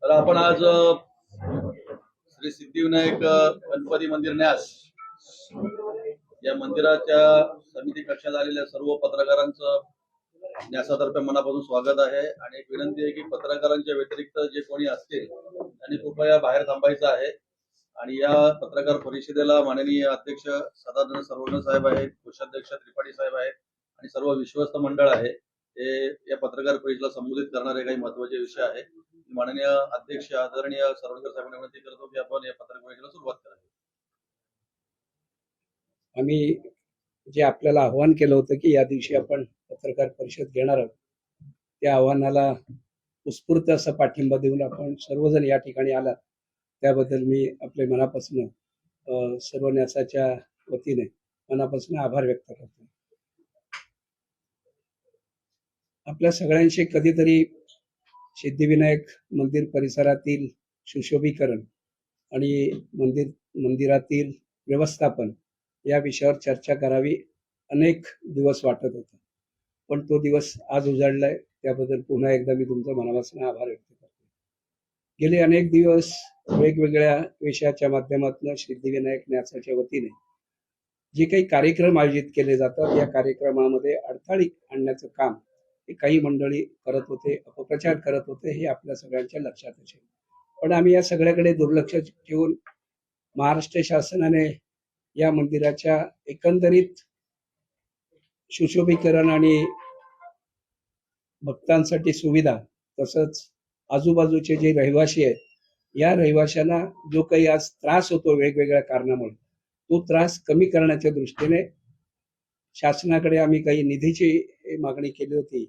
तर आपण आज श्री सिद्धिविनायक गणपती मंदिर न्यास या मंदिराच्या समिती कक्षात आलेल्या सर्व पत्रकारांचं न्यासातर्फे मनापासून स्वागत आहे। आणि एक विनंती आहे की पत्रकारांच्या व्यतिरिक्त जे कोणी असतील त्यांनी कृपया बाहेर थांबायचं आहे। आणि या पत्रकार परिषदेला माननीय अध्यक्ष सदानंद सर्वर्ण साहेब आहेत, कोषाध्यक्ष त्रिपाठी साहेब आहेत आणि सर्व विश्वस्त मंडळ आहे हे या पत्रकार परिषदेला संबोधित करणारे काही महत्त्वाचे विषय आहे। माननीय अध्यक्ष आदरणीय सर्वणकर साहेबांना विनंती करतो की आपण या पत्रकार परिषदेला सुरुवात करावी। आम्ही जे आपल्याला आव्हान केलं होतं की या दिवशी आपण पत्रकार परिषद घेणार आहोत, त्या आव्हानाला उत्स्फूर्त असा पाठिंबा देऊन आपण सर्वजण या ठिकाणी आलात, त्याबद्दल मी आपले मनापासून सर्व न्यासाच्या वतीने मनापासून आभार व्यक्त करतो। आपल्या सगळ्यांशी कधीतरी सिद्धिविनायक मंदिर परिसरातील सुशोभीकरण आणि मंदिरातील व्यवस्थापन या विषयावर चर्चा करावी अनेक दिवस वाटत होतं, पण तो दिवस आज उजाडलाय, त्याबद्दल पुन्हा एकदा मी तुमचा मनापासून आभार व्यक्त करतो। गेले अनेक दिवस वेगवेगळ्या विषयाच्या माध्यमातून सिद्धिविनायक न्यासाच्या वतीने जे काही कार्यक्रम आयोजित केले जातात, या कार्यक्रमामध्ये अडथळे आणण्याचं काम हे काही मंडळी करत होते, अपप्रचार करत होते, हे आपल्या सगळ्यांच्या लक्षात असेल। पण आम्ही या सगळ्याकडे दुर्लक्ष ठेवून महाराष्ट्र शासनाने या मंदिराच्या एकंदरीत सुशोभीकरण आणि भक्तांसाठी सुविधा, तसंच आजूबाजूचे जे रहिवासी आहेत या रहिवाशांना जो काही आज त्रास होतो वेगवेगळ्या कारणामुळे, तो त्रास कमी करण्याच्या दृष्टीने शासनाकडे आम्ही काही निधीची मागणी केली होती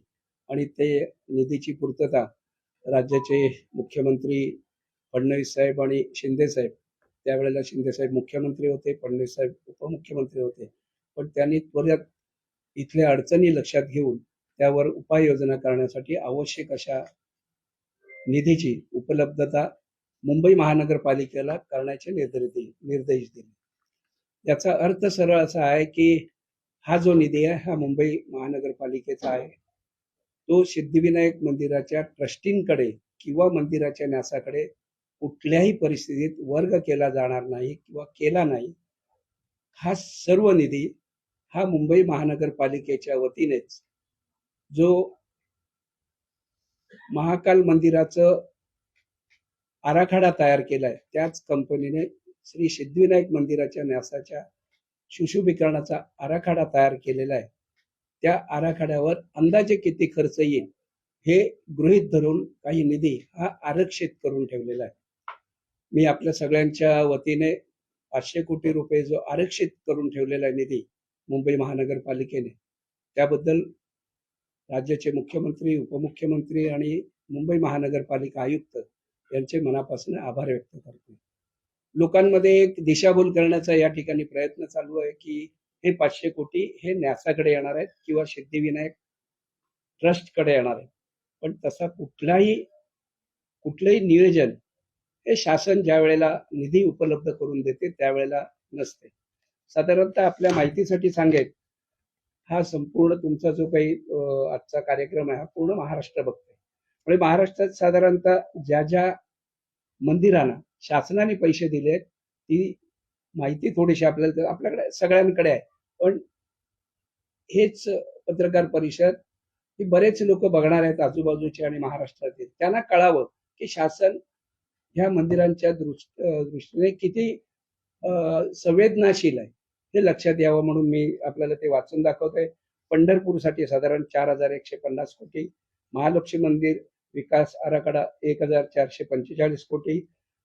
आणि ते निधीची पूर्तता राज्याचे मुख्यमंत्री फडणवीस साहेब आणि शिंदे साहेब, त्यावेळेला शिंदे साहेब मुख्यमंत्री होते, फडणवीस साहेब उपमुख्यमंत्री होते, पण त्यांनी त्वरित इथल्या अडचणी लक्षात घेऊन त्यावर उपाययोजना करण्यासाठी आवश्यक अशा निधीची उपलब्धता मुंबई महानगरपालिकेला करण्याचे निर्देश दिले। याचा अर्थ सरळ असा आहे की हा जो निधी आहे हा मुंबई महानगरपालिकेचा आहे, तो सिद्धिविनायक मंदिराच्या ट्रस्टींकडे किंवा मंदिराच्या न्यासाकडे कुठल्याही परिस्थितीत वर्ग केला जाणार नाही किंवा केला नाही। हा सर्व निधी हा मुंबई महानगरपालिकेच्या वतीनेच जो महाकाल मंदिराचं आराखडा तयार केलाय, त्याच कंपनीने श्री सिद्धिविनायक मंदिराच्या न्यासाच्या सुशोभीकरणाचा आराखडा तयार केलेला आहे। त्या आराखड्यावर अंदाजे किती खर्च येईल हे गृहीत धरून काही निधी हा आरक्षित करून ठेवलेला आहे। मी आपल्या सगळ्यांच्या वतीने 500 कोटी रुपये जो आरक्षित करून ठेवलेला आहे निधी मुंबई महानगरपालिकेने, त्याबद्दल राज्याचे मुख्यमंत्री, उपमुख्यमंत्री आणि मुंबई महानगरपालिका आयुक्त यांचे मनापासून आभार व्यक्त करतो। लोकांमध्ये एक दिशाभूल करण्याचा या ठिकाणी प्रयत्न चालू आहे की हे 500 कोटी हे न्यासाकडे येणार आहेत किंवा सिद्धिविनायक ट्रस्टकडे येणार आहेत, पण तसा कुठलंही नियोजन हे शासन ज्या वेळेला निधी उपलब्ध करून देते त्यावेळेला नसते। साधारणतः आपल्या माहितीसाठी सांगेल, हा संपूर्ण तुमचा जो काही आजचा कार्यक्रम आहे हा पूर्ण महाराष्ट्र बघतोय। म्हणजे महाराष्ट्रात साधारणतः ज्या ज्या मंदिरांना शासनाने पैसे दिलेत ती माहिती थोडीशी आपल्याकडे सगळ्यांकडे आहे, पण हेच पत्रकार परिषद ही बरेच लोक बघणार आहेत आजूबाजूचे आणि महाराष्ट्रातील, त्यांना कळावं की शासन ह्या मंदिरांच्या दृष्टीने किती संवेदनाशील आहे हे लक्षात यावं म्हणून मी आपल्याला ते वाचून दाखवतोय। पंढरपूरसाठी साधारण 4150 कोटी, महालक्ष्मी मंदिर विकास आराखडा 1445 कोटी,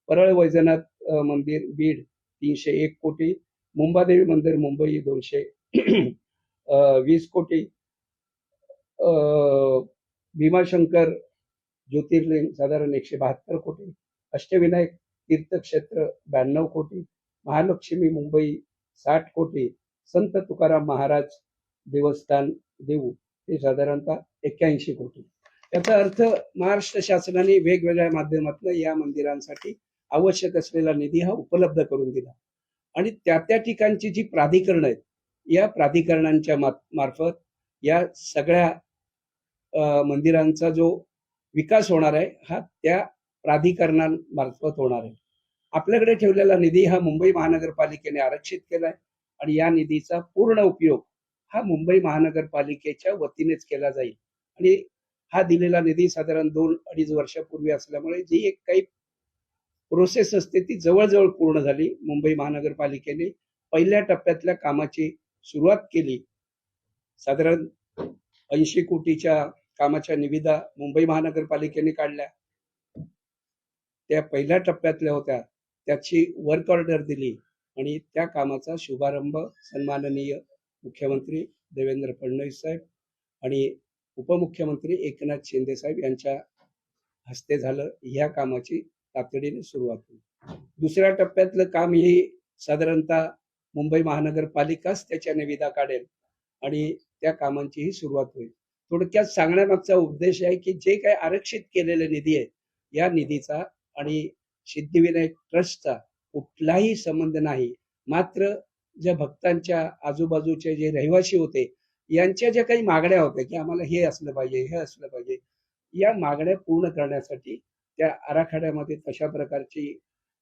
परळ वैजनाथ मंदिर बीड 301 कोटी, मुंबादेवी मंदिर मुंबई 220 कोटी, भीमाशंकर ज्योतिर्लिंग साधारण 172 कोटी, अष्टविनायक तीर्थक्षेत्र 92 कोटी, महालक्ष्मी मुंबई 60 कोटी, संत तुकाराम महाराज देवस्थान देऊ हे साधारणतः 81 कोटी। याचा अर्थ महाराष्ट्र शासनाने वेगवेगळ्या माध्यमातून या मंदिरांसाठी आवश्यक असलेला निधी हा उपलब्ध करून दिला आणि त्या ठिकाणची जी प्राधिकरण आहेत या प्राधिकरणांच्या मार्फत या सगळ्या मंदिरांचा जो विकास होणार आहे हा त्या प्राधिकरणामार्फत होणार आहे. आपल्याकडे ठेवलेला निधी हा मुंबई महानगरपालिकेने आरक्षित केलाय आणि या निधीचा पूर्ण उपयोग हा मुंबई महानगरपालिकेच्या वतीनेच केला जाईल. आणि हा दिलेला निधी साधारण 2-2.5 वर्षापूर्वी असल्यामुळे जी एक काही प्रोसेस असते ती जवळजवळ पूर्ण झाली. मुंबई महानगरपालिकेने पहिल्या टप्प्यातल्या कामाची सुरुवात केली. साधारण 80 कोटीच्या कामाच्या निविदा मुंबई महानगरपालिकेने काढल्या. त्या पहिल्या टप्प्यातल्या होत्या, त्याची वर्क ऑर्डर दिली आणि त्या कामाचा शुभारंभ सन्माननीय मुख्यमंत्री देवेंद्र फडणवीस साहेब आणि उपमुख्यमंत्री एकनाथ शिंदे साहेब यांच्या हस्ते झालं. ह्या कामाची तातडीने सुरुवात होईल. दुसऱ्या टप्प्यातलं काम ही साधारणतः मुंबई महानगरपालिकाच त्याच्या निविदा काढेल आणि त्या कामांचीही सुरुवात होईल. थोडक्यात सांगण्यामागचा उद्देश आहे की जे काही आरक्षित केलेले निधी आहे या निधीचा आणि सिद्धिविनायक ट्रस्टचा कुठलाही संबंध नाही. मात्र ज्या भक्तांच्या आजूबाजूचे जे रहिवासी होते यांच्या ज्या काही मागण्या होत्या की आम्हाला हे असलं पाहिजे, हे असलं पाहिजे, या मागण्या पूर्ण करण्यासाठी त्या आराखड्यामध्ये तशा प्रकारची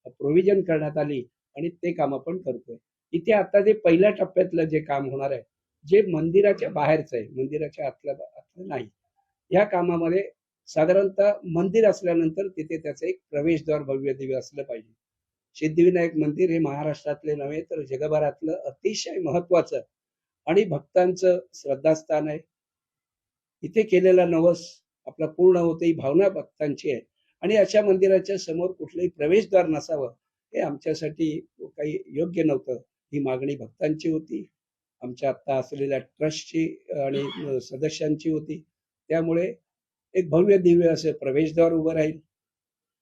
प्रोव्हिजन करण्यात आली आणि ते काम आपण करतोय. इथे आता जे पहिल्या टप्प्यातलं जे काम होणार आहे, जे मंदिराच्या बाहेरचं आहे, मंदिराच्या आतलं नाही, या कामामध्ये साधारणतः मंदिर असल्यानंतर तिथे त्याचं एक प्रवेशद्वार भव्य दिव्य असलं पाहिजे. सिद्धिविनायक मंदिर हे महाराष्ट्रातले नव्हे तर जगभरातलं अतिशय महत्वाचं आणि भक्तांचं श्रद्धास्थान आहे. इथे केलेला नवस आपला पूर्ण होते ही भावना भक्तांची आहे आणि अशा मंदिराच्या समोर कुठलंही प्रवेशद्वार नसावं हे आमच्यासाठी काही योग्य नव्हतं. ही मागणी भक्तांची होती, आमच्या आता असलेल्या ट्रस्टची आणि सदस्यांची होती. त्यामुळे एक भव्य दिव्य असं प्रवेशद्वार उभं राहील.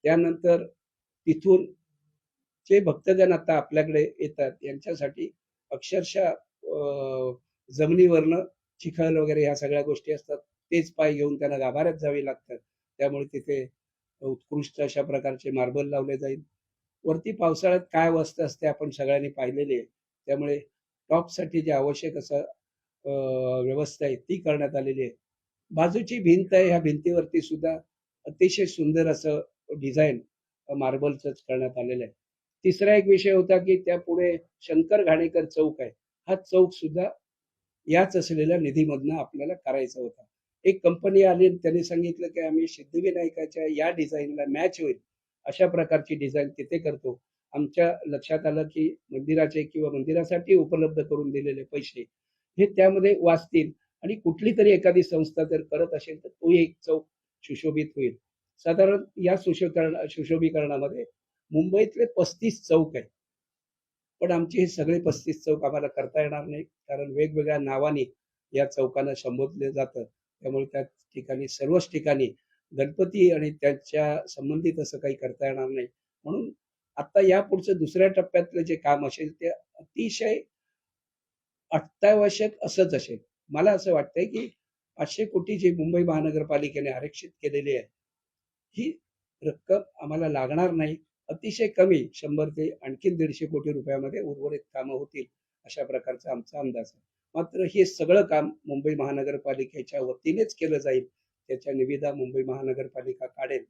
त्यानंतर तिथून जे भक्तगण आता आपल्याकडे येतात यांच्यासाठी अक्षरशः जमिनीवरनं चिखल वगैरे ह्या सगळ्या गोष्टी असतात. तेच पाय घेऊन त्यांना गाभाऱ्यात जावे लागतात. त्यामुळे तिथे उत्कृष्ट अशा प्रकारचे मार्बल लावले जाईल. वरती पावसाळ्यात काय अवस्था असते आपण सगळ्यांनी पाहिलेली आहे. त्यामुळे टॉपसाठी जे आवश्यक असं व्यवस्था आहे ती करण्यात आलेली आहे. बाजूची भिंत आहे, ह्या भिंतीवरती सुद्धा अतिशय सुंदर असं डिझाईन मार्बलच करण्यात आलेलं आहे. तिसरा एक विषय होता की त्या पुढे शंकर घाणेकर चौक आहे. हा चौक सुद्धा याच असलेल्या निधीमधनं आपल्याला करायचा होता. एक कंपनी आली आणि त्यांनी सांगितलं की आम्ही सिद्धिविनायकाच्या या डिझाईनला मॅच होईल अशा प्रकारची डिझाईन तिथे करतो. आमच्या लक्षात आलं की मंदिराचे किंवा मंदिरासाठी उपलब्ध करून दिलेले पैसे हे त्यामध्ये वाचतील आणि कुठली तरी एखादी संस्था जर करत असेल तर तो एक चौक सुशोभित होईल. साधारण या सुशोभीकरणामध्ये मुंबईतले 35 चौक आहेत. पण आमचे हे सगळे 35 चौक आम्हाला करता येणार नाही, कारण वेगवेगळ्या नावाने या चौकांना संबोधले जातं. त्यामुळे त्या ठिकाणी सर्वच ठिकाणी गणपती आणि त्यांच्या संबंधित असं काही करता येणार नाही. म्हणून आता या पुढचं दुसऱ्या टप्प्यातलं जे काम असेल ते अतिशय अत्यावश्यक असंच असेल. मला असं वाटतंय की 500 कोटी जी मुंबई महानगरपालिकेने आरक्षित केलेली आहे ही रक्कम आम्हाला लागणार नाही. अतिशय कमी 100 ते आणखी 150 कोटी रुपयामध्ये उर्वरित कामं होतील अशा प्रकारचा आमचा अंदाज आहे. मात्र हे सगळं काम मुंबई महानगरपालिकेच्या वतीनेच केलं जाईल. त्याच्या निविदा मुंबई महानगरपालिका काढेल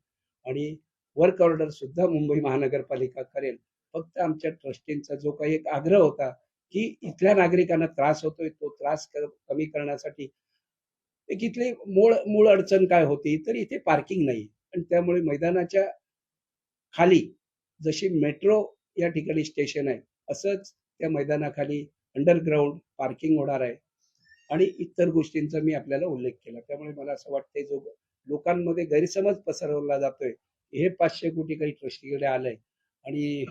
आणि वर्क ऑर्डर सुद्धा मुंबई महानगरपालिका करेल. फक्त आमच्या ट्रस्टींचा जो काही एक आग्रह होता की इथल्या नागरिकांना त्रास होतोय तो त्रास कमी करण्यासाठी एक इथली मूळ अडचण काय होती तर इथे पार्किंग नाही आणि त्यामुळे मैदानाच्या खाली जशी मेट्रो या ठिकाणी स्टेशन आहे असंच त्या मैदानाखाली अंडरग्राऊंड पार्किंग होणार आहे आणि इतर गोष्टींचा मी आपल्याला उल्लेख केला. त्यामुळे मला असं वाटतंय जो लोकांमध्ये गैरसमज पसरवला जातोय हे 500 कोटी काही ट्रस्टीकडे आलंय आणि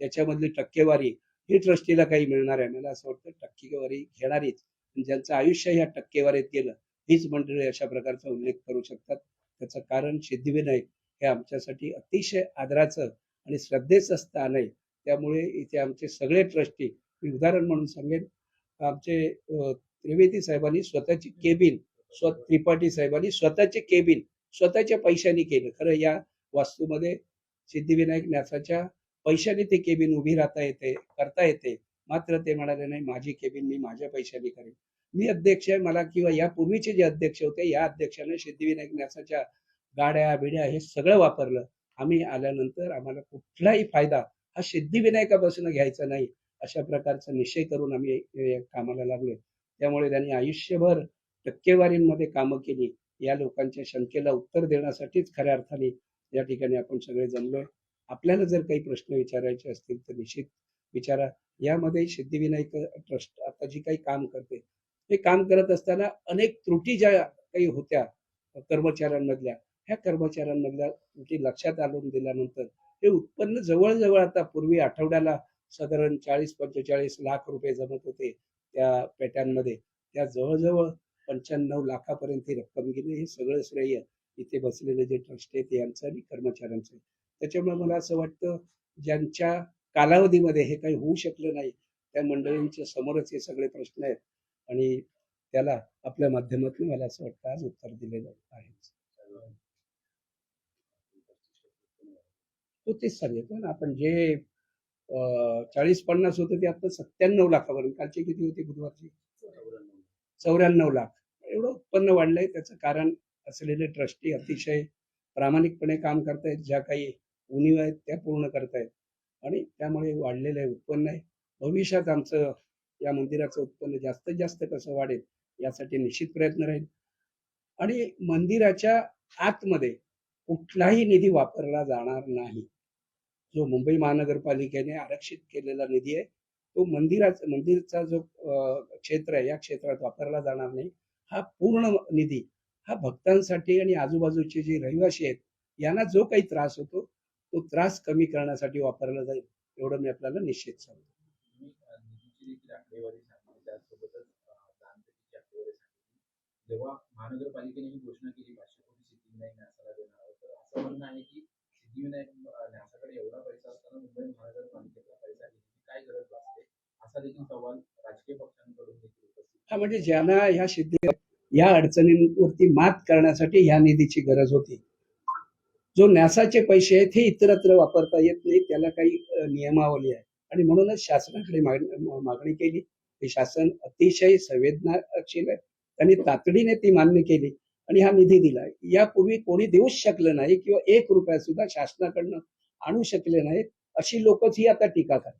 त्याच्यामधली टक्केवारी ही ट्रस्टीला काही मिळणार आहे. मला असं वाटतं टक्केवारी घेणारीच ज्यांचं आयुष्य ह्या टक्केवारीत गेलं हीच मंडळी अशा प्रकारचा उल्लेख करू शकतात. त्याचं कारण सिद्धिविनायक हे आमच्यासाठी अतिशय आदराचं आणि श्रद्धेचं स्थान आहे. त्यामुळे इथे आमचे सगळे ट्रस्टी, मी उदाहरण म्हणून सांगेन, आमचे त्रिवेदी साहेबांनी स्वतःची केबिन, त्रिपाठी साहेबांनी स्वतःचे केबिन स्वतःच्या पैशांनी केलं. खरं या वास्तूमध्ये सिद्धिविनायक न्यासाच्या पैशाने ते केबिन उभी राहता येते, करता येते. मात्र ते म्हणाले नाही, माझी केबिन मी माझ्या पैशाने करेन. मी अध्यक्ष आहे, मला किंवा यापूर्वीचे जे अध्यक्ष होते या अध्यक्षाने सिद्धिविनायक न्यासाच्या गाड्या बिड्या हे सगळं वापरलं आम्ही आल्यानंतर आम्हाला कुठलाही फायदा हा सिद्धिविनायकापासून घ्यायचा नाही, अशा प्रकारचा निश्चय करून आम्ही कामाला लागलोय. त्यामुळे त्यांनी आयुष्यभर टक्केवारींमध्ये कामं केली. या लोकांच्या शंकेला उत्तर देण्यासाठीच खऱ्या अर्थाने या ठिकाणी आपण सगळे जमलोय. आपल्याला जर काही प्रश्न विचारायचे असतील तर निश्चित विचारा. यामध्ये सिद्धिविनायक ट्रस्ट आता जी काही काम करते, हे काम करत असताना अनेक त्रुटी ज्या काही होत्या कर्मचाऱ्यांमधल्या, ह्या कर्मचाऱ्यांमधल्या त्रुटी लक्षात आणून दिल्यानंतर हे उत्पन्न जवळजवळ आता पूर्वी आठवड्याला साधारण 40-45 लाख रुपये जमत होते त्या पेट्यांमध्ये, त्या जवळजवळ 95 लाखापर्यंत ही रक्कम गेली. हे सगळं श्रेय इथे बसलेले जे ट्रस्ट आहेत यांचं आणि कर्मचाऱ्यांचं आहे. त्याच्यामुळे मला असं वाटतं, ज्यांच्या कालावधीमध्ये हे काही होऊ शकलं नाही त्या मंडळींच्या समोरच हे सगळे प्रश्न आहेत आणि त्याला आपल्या माध्यमातून मला असं वाटतं आज उत्तर दिलेलं आहे. तो तेच सांगितलं ना आपण, जे 40-50 होते ते आता 97 लाखापर्यंत, कालचे किती होते बुधवारची? 94 लाख एवढं उत्पन्न वाढलंय. त्याचं कारण असलेले ट्रस्टी अतिशय प्रामाणिकपणे काम करतायत, ज्या काही उणीव आहेत त्या पूर्ण करतायत आणि त्यामुळे वाढलेलं आहे उत्पन्न आहे. भविष्यात आमचं या मंदिराचं उत्पन्न जास्तीत जास्त कसं वाढेल यासाठी निश्चित प्रयत्न राहील. आणि मंदिराच्या आतमध्ये कुठलाही निधी वापरला जाणार नाही. जो मुंबई महानगरपालिकेने आरक्षित केलेला निधी आहे तो मंदिरचा जो क्षेत्र आहे या क्षेत्रात वापरला जाणार नाही. हा पूर्ण निधी हा भक्तांसाठी आणि आजूबाजूचे जे रहिवासी आहेत यांना जो काही त्रास होतो तो त्रास कमी करण्यासाठी वापरला जाईल, एवढं मी आपल्याला निश्चित सांगतो. जेव्हा महानगरपालिकेने ही घोषणा केली 500 कोटी सिद्धिविनायक न्यासाला देणार आहोत, तर असं म्हणणं आहे की सिद्धिविनायक न्यासाकडे एवढा पैसा असताना मुंबई महानगरपालिकेचा पैसा घेण्याची काय गरज भासते, असा देखील सवाल राजकीय पक्षांकडून देखील उपस्थित. हा म्हणजे ज्यांना ह्या या अडचणींवरती मात करण्यासाठी ह्या निधीची गरज होती. जो न्यासाचे पैसे आहेत हे इतरत्र वापरता येत नाही, त्याला काही नियमावली आहे आणि म्हणूनच शासनाकडे मागणी केली. हे शासन अतिशय संवेदनाशील आहे, त्यांनी तातडीने ती मान्य केली आणि हा निधी दिला. यापूर्वी कोणी देऊच शकलं नाही किंवा 1 रुपया सुद्धा शासनाकडनं आणू शकले नाहीत, अशी लोकच ही आता टीका करतात.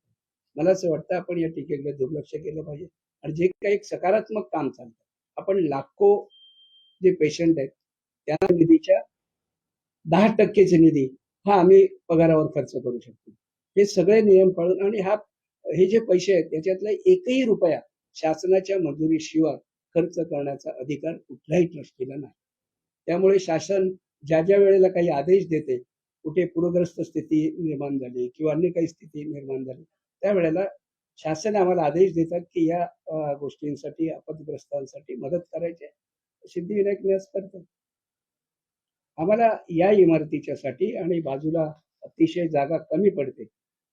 मला असं वाटतं आपण या टीकेकडे दुर्लक्ष केलं पाहिजे आणि जे काही एक सकारात्मक काम चालतं, आपण लाखो जे पेशंट आहेत त्या निधीच्या 10% निधी हा आम्ही पगारावर खर्च करू शकतो. हे सगळे नियम पाळून आणि हे जे पैसे आहेत त्याच्यातला 1ही रुपया शासनाच्या मंजुरीशिवाय खर्च करण्याचा अधिकार कुठल्याही ट्रस्टीला नाही. त्यामुळे शासन ज्या ज्या वेळेला काही आदेश देते, कुठे पूरग्रस्त स्थिती निर्माण झाली किंवा अन्य काही स्थिती निर्माण झाली, त्यावेळेला शासन आम्हाला आदेश देतात की या गोष्टींसाठी आपत्तीग्रस्तांसाठी मदत करायची. सिद्धिविनायक न्यास करतात. आम्हाला या इमारतीच्या साठी आणि बाजूला अतिशय जागा कमी पडते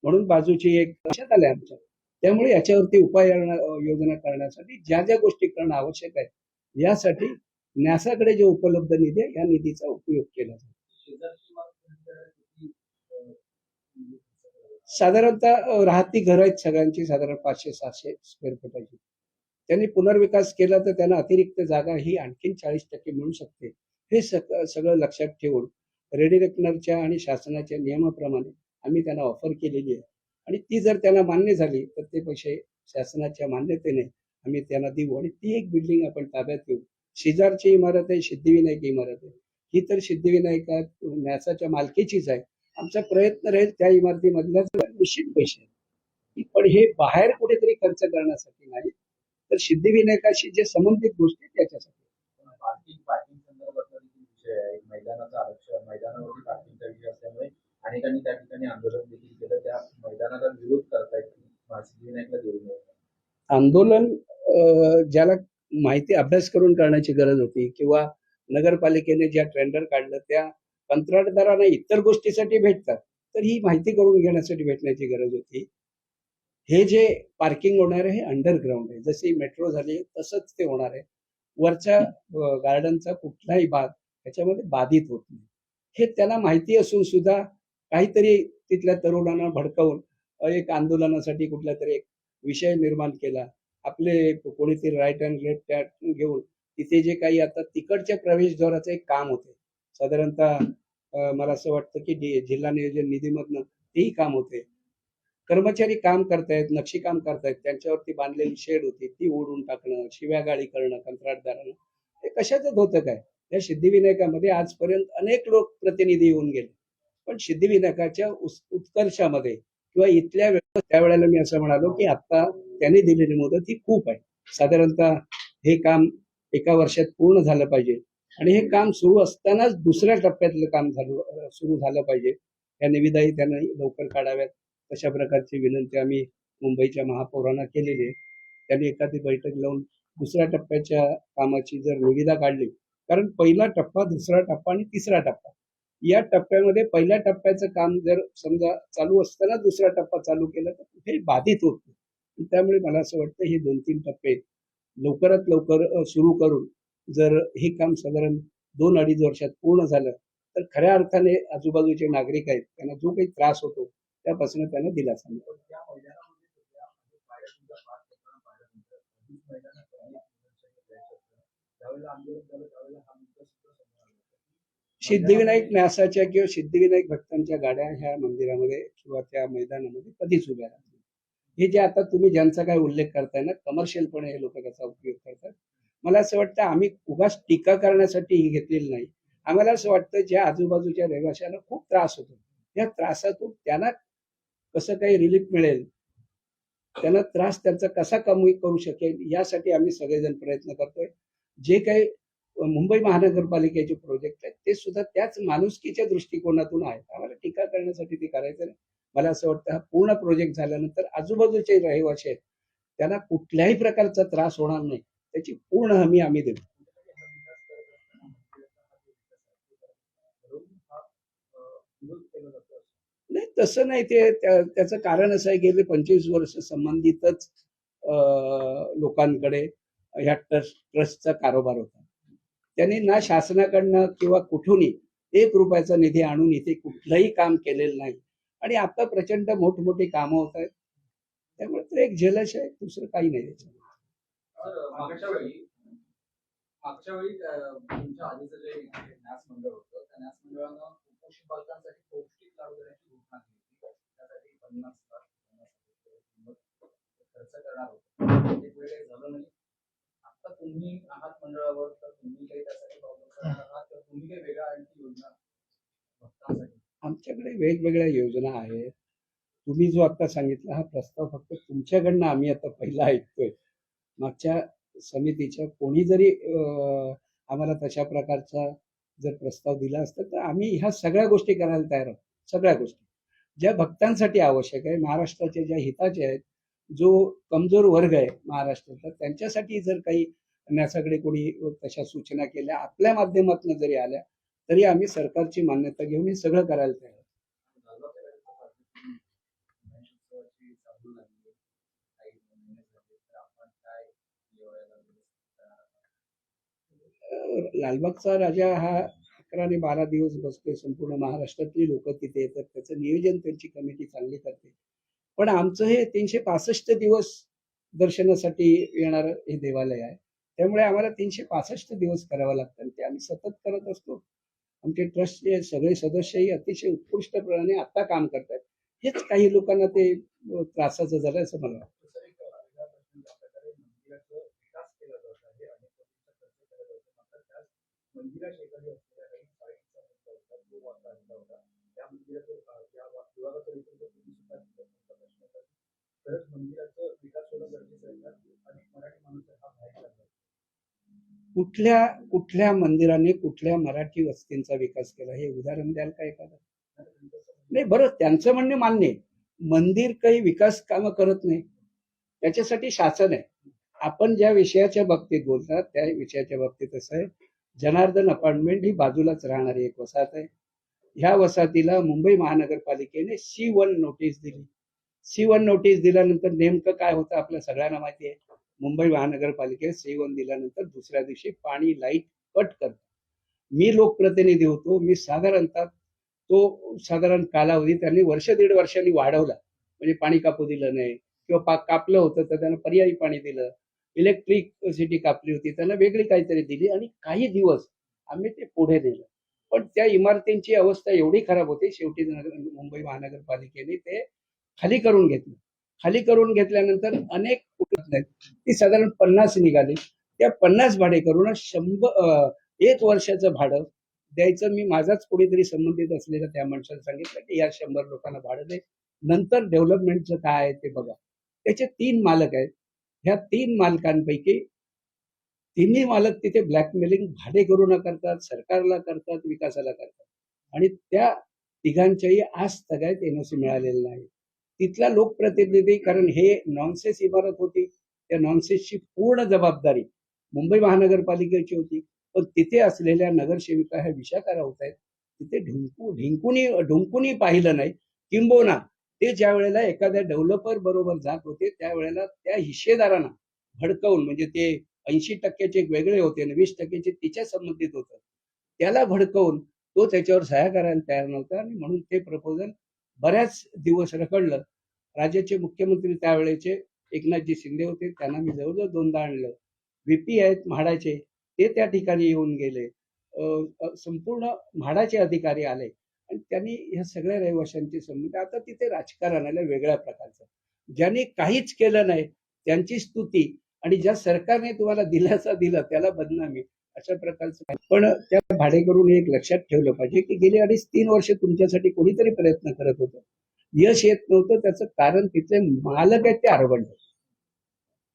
म्हणून बाजूची एक लक्षात आलंय आमच्या. त्यामुळे याच्यावरती योजना करण्यासाठी ज्या ज्या गोष्टी करणं आवश्यक आहे यासाठी न्यासाकडे जे उपलब्ध निधी आहे या निधीचा उपयोग केला जातो. साधारणतः राहती घर आहेत सगळ्यांची, साधारण 500-700 स्क्वेअर फुटाची. त्यांनी पुनर्विकास केला तर त्यांना अतिरिक्त जागा ही आणखीन 40% मिळू शकते. हे सगळं लक्षात ठेवून रेडी रेकनरच्या आणि शासनाच्या नियमाप्रमाणे आम्ही त्यांना ऑफर केलेली आहे आणि ती जर त्यांना मान्य झाली तर ते पैसे शासनाच्या मान्यतेने आम्ही त्यांना देऊ आणि ती एक बिल्डिंग आपण ताब्यात घेऊ. शेजारची इमारत आहे सिद्धिविनायक इमारत आहे, ही तर सिद्धिविनायक न्यासाच्या मालकीचीच आहे. आमचा प्रयत्न राहील त्या इमारतीमधल्या निश्चित पैसे, पण हे बाहेर कुठेतरी खर्च करण्यासाठी नाही तर सिद्धिविनायकाशी जे संबंधित गोष्टी त्याच्यासाठी. पार्किंग संदर्भातला देखील विषय आहे, मैदानाचं आरक्षण, मैदानावरती पार्किंगचा विषय असल्यामुळे अनेकांनी त्या ठिकाणी आंदोलन देखील केलं. त्या मैदानाला विरोध करतायत सिद्धिविनायकला देऊ नये. आंदोलन ज्याला माहिती अभ्यास करून करण्याची गरज होती किंवा नगरपालिकेने ज्या टेंडर काढलं त्या कंत्राटदारांना इतर गोष्टीसाठी भेटतात, तर ही माहिती करून घेण्यासाठी भेटण्याची गरज होती. हे जे पार्किंग होणार आहे हे अंडरग्राऊंड आहे, जशी मेट्रो झाली तसंच ते होणार आहे. वरच्या गार्डनचा कुठलाही भाग त्याच्यामध्ये बाधित होत नाही. हे त्याला माहिती असून सुद्धा काहीतरी तिथल्या तरुणांना भडकावून एक आंदोलनासाठी कुठला तरी एक विषय निर्माण केला. आपले कोणीतरी राईट अँड लेफ्ट घेऊन तिथे जे काही आता तिकडच्या प्रवेशद्वाराचं एक काम होते, साधारणतः मला असं वाटतं की जिल्हा नियोजन निधीमधनं तेही काम होते. कर्मचारी काम करतायत, नक्षीकाम करतायत, त्यांच्यावरती बांधलेली शेड होती ती ओढून टाकणं, शिव्यागाळी करणं कंत्राटदारांना, हे कशातच होतं काय? त्या सिद्धिविनायकामध्ये आजपर्यंत अनेक लोक प्रतिनिधी येऊन गेले, पण सिद्धिविनायकाच्या उत्कर्षामध्ये किंवा इथल्या त्यावेळेला मी असं म्हणालो की आता त्यांनी दिलेली मुदत ही खूप आहे. साधारणतः हे काम एका वर्षात पूर्ण झालं पाहिजे आणि हे काम सुरू असतानाच दुसऱ्या टप्प्यातलं काम सुरू झालं पाहिजे. या निविदाही त्यांना लवकर काढाव्यात तशा प्रकारची विनंती आम्ही मुंबईच्या महापौरांना केलेली आहे. त्यांनी एखादी बैठक लावून दुसऱ्या टप्प्याच्या कामाची जर निविदा काढली, कारण पहिला टप्पा, दुसरा टप्पा आणि तिसरा टप्पा, या टप्प्यामध्ये पहिल्या टप्प्याचं काम जर समजा चालू असताना दुसरा टप्पा चालू केला तर कुठेही बाधित होत नाही. त्यामुळे मला असं वाटतं हे 2-3 टप्पे लवकरात लवकर सुरू करून जर हे काम साधारण 2-2.5 वर्षात पूर्ण झालं तर खऱ्या अर्थाने आजूबाजूचे नागरिक आहेत त्यांना जो काही त्रास होतो त्यापासून त्यांना दिलासा मिळेल. पण त्या मैदानामध्ये सध्या म्हणजे पायऱ्या 5 लोकांना पायऱ्या म्हणतात. 20 मैदानात त्यांनी द्यायचं असतं. ज्यावेळेला आंदोलन झालं त्यावेळेला हा मुद्दा सुद्धा समोर आला होता. सिद्धिविनायक न्यासाच्या किंवा सिद्धिविनायक भक्तांच्या गाड्या ह्या मंदिरामध्ये किंवा त्या मैदानामध्ये कधीच उभ्या राहतात. हे जे आता तुम्ही ज्यांचा काय उल्लेख करताय ना, कमर्शियलपणे हे लोक त्याचा उपयोग करतात. मला असं वाटतं आम्ही उगाच टीका करण्यासाठी ही घेतलेली नाही. आम्हाला असं वाटतं ज्या आजूबाजूच्या रहिवाशांना खूप त्रास होतो, या त्रासातून त्यांना कसं काही रिलीफ मिळेल, त्यांना त्रास त्यांचा कसा कमी करू शकेल यासाठी आम्ही सगळेजण प्रयत्न करतोय. जे काही मुंबई महानगरपालिकेचे प्रोजेक्ट आहेत ते सुद्धा त्याच माणुसकीच्या दृष्टिकोनातून आहेत. आम्हाला टीका करण्यासाठी ते करायचं नाही. मला असं वाटतं हा पूर्ण प्रोजेक्ट झाल्यानंतर आजूबाजूचे रहिवासी आहेत त्यांना कुठल्याही प्रकारचा त्रास होणार नाही त्याची पूर्ण हमी आम्ही देतो. नाही तसं नाही, ते त्याचं कारण असं आहे गेले 25 वर्ष संबंधितच लोकांकडे ह्या ट्रस्टचा कारोबार होता. त्यांनी ना शासनाकडनं किंवा कुठूनही 1 रुपयाचा निधी आणून इथे कुठलंही काम केलेलं नाही आणि आता प्रचंड मोठमोठी कामं होत आहेत. त्यामुळे तो एक जलश आहे, दुसरं काही नाही त्याच्यामध्ये. मागच्या वेळी तुमच्या आधीचं जे न्यास मंडळ होतं त्या न्यास मंडळानं कुपोषित बालकांसाठी पौष्टिक लाडू देण्याची घोषणा केली होती. त्यासाठी 50 लाख खर्च करणार होतं. ते पुढे काही झालं नाही. आता तुम्ही आहात मंडळावर तर तुम्ही काही त्यासाठी प्रॉब्लेम करणार आहात तर तुम्ही काही वेगळ्या आणखी योजना भक्तांसाठी? आमच्याकडे वेगवेगळ्या योजना आहेत. तुम्ही जो आता सांगितला हा प्रस्ताव फक्त तुमच्याकडनं आम्ही आता पहिला ऐकतोय. मागच्या समितीच्या कोणी जरी आम्हाला तशा प्रकारचा जर प्रस्ताव दिला असता तर आम्ही ह्या सगळ्या गोष्टी करायला तयार आहोत. सगळ्या गोष्टी ज्या भक्तांसाठी आवश्यक आहे, महाराष्ट्राच्या ज्या हिताचे आहेत, जो कमजोर वर्ग आहे महाराष्ट्रातला त्यांच्यासाठी जर काही न्यासाकडे कोणी तशा सूचना केल्या आपल्या माध्यमातून जरी आल्या तरी आम्ही सरकारची मान्यता घेऊन हे सगळं करायला तयार आहोत. लालबागचा राजा हा 11 आणि 12 दिवस बसतोय. संपूर्ण महाराष्ट्रातली लोक तिथे येतात. त्याचं नियोजन त्यांची कमिटी चांगली करते. पण आमचं हे 365 दिवस दर्शनासाठी येणारं हे देवालय आहे. त्यामुळे आम्हाला 365 दिवस करावं लागतं आणि ते आम्ही सतत करत असतो. आमचे ट्रस्टचे सगळे सदस्यही अतिशय उत्कृष्टपणे आता काम करतात. हेच काही लोकांना ते त्रासाचं झालं असं मला वाटतं. मंदिरा शेजारी असलेल्या काही साईटचा मुद्दा होता, जो वाद आणला होता. त्या मंदिराचं या विभागाचं नेतृत्व तुम्ही सुद्धा प्रश्न होता. तरच मंदिराचं विकास होणं गरजेचं आहे का? अनेक मराठी माणूस हा बाहेर लागला. कुठल्या मंदिराने कुठल्या मराठी वस्तींचा विकास केला हे उदाहरण द्याल का एखादं? नाही, बरं त्यांचं म्हणणे मान्य आहे. मंदिर काही विकास कामं करत नाही, त्याच्यासाठी शासन आहे. आपण ज्या विषयाच्या बाबतीत बोलतात त्या विषयाच्या बाबतीत असं आहे, जनार्दन अपार्टमेंट ही बाजूलाच राहणारी एक वसाहत आहे. ह्या वसाहतीला मुंबई महानगरपालिकेने C1 नोटीस दिली. C1 नोटीस दिल्यानंतर नेमकं काय होतं आपल्या सगळ्यांना माहिती आहे. मुंबई महानगरपालिकेने C1 दिल्यानंतर दुसऱ्या दिवशी पाणी लाईट कट करतो. मी लोकप्रतिनिधी होतो. मी साधारणतः तो साधारण कालावधी त्यांनी 1-1.5 वर्षांनी वाढवला. म्हणजे पाणी कापू दिलं नाही किंवा कापलं होतं तर त्यांना पर्यायी पाणी दिलं. इलेक्ट्रिसिटी कापली होती त्यांना वेगळी काहीतरी दिली आणि काही दिवस आम्ही ते पुढे नेलं. पण त्या इमारतींची अवस्था एवढी खराब होती, शेवटी मुंबई महानगरपालिकेने ते खाली करून घेतलं. खाली करून घेतल्यानंतर अनेक कुटुंब आहेत, ती साधारण 50 निघाली. त्या 50 भाडेकरूंना 1 वर्षाचं भाडं द्यायचं. मी माझाच कोणीतरी संबंधित असलेल्या त्या माणसाला सांगितलं की या 100 लोकांना भाडं दे, नंतर डेव्हलपमेंटचं काय आहे ते बघा. त्याचे 3 मालक आहेत. ह्या 3 मालकांपैकी तिन्ही मालक तिथे ब्लॅकमेलिंग भाडेकरूंना करतात, सरकारला करतात, विकासाला करतात. आणि त्या तिघांच्याही आज तगायत एनओसी मिळालेलं नाही. तिथला लोकप्रतिनिधी, कारण हे नॉनसेन्स इमारत होती, त्या नॉनसेन्सची पूर्ण जबाबदारी मुंबई महानगरपालिकेची होती. पण तिथे असलेल्या नगरसेविका ह्या विशाखा राऊत आहेत, तिथे ढुंकूनही पाहिलं नाही. किंबहुना ते ज्या वेळेला एखाद्या डेव्हलपर बरोबर जात होते त्यावेळेला त्या हिस्सेदारांना भडकवून, म्हणजे ते 80% वेगळे होते आणि 20% तिच्या संबंधित होतं, त्याला भडकवून तो त्याच्यावर सह्या करायला तयार नव्हता आणि म्हणून ते प्रपोजल बऱ्याच दिवस रखडलं. राज्याचे मुख्यमंत्री त्यावेळेचे एकनाथजी शिंदे होते, त्यांना मी जवळजवळ 2दा आणलं. व्हीपी आहेत म्हाडाचे, ते त्या ठिकाणी येऊन गेले. संपूर्ण म्हाडाचे अधिकारी आले आणि त्यांनी ह्या सगळ्या रहिवाशांची संबंध. आता तिथे राजकारण आलं वेगळ्या प्रकारचं. ज्यांनी काहीच केलं नाही त्यांची स्तुती आणि ज्या सरकारने तुम्हाला दिलासा दिला त्याला बदनामी, अशा प्रकारचं. पण त्या भाडेकरूंनी एक लक्षात ठेवलं पाहिजे की गेली 2.5-3 वर्ष तुमच्यासाठी कोणीतरी प्रयत्न करत होतं, यश येत नव्हतं. त्याचं कारण तिथले मालक आहेत ते आरबंड,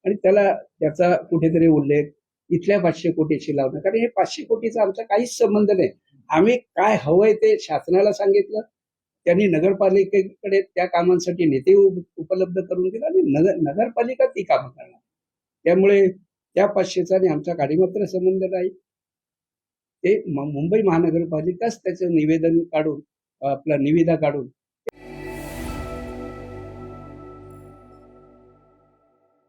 आणि त्याचा कुठेतरी उल्लेख इथल्या 500 कोटीशी लावणं, कारण हे 500 कोटीचा आमचा काहीच संबंध नाही. आम्ही काय हवंय ते शासनाला सांगितलं, त्यांनी नगरपालिकेकडे त्या कामांसाठी नेते उपलब्ध करून दिला आणि नगरपालिका ती कामं करणार. त्यामुळे त्या 500चा आणि आमचा काडीमात्र संबंध नाही. ते मुंबई महानगरपालिकाच त्याचं निवेदन काढून, आपला निविदा काढून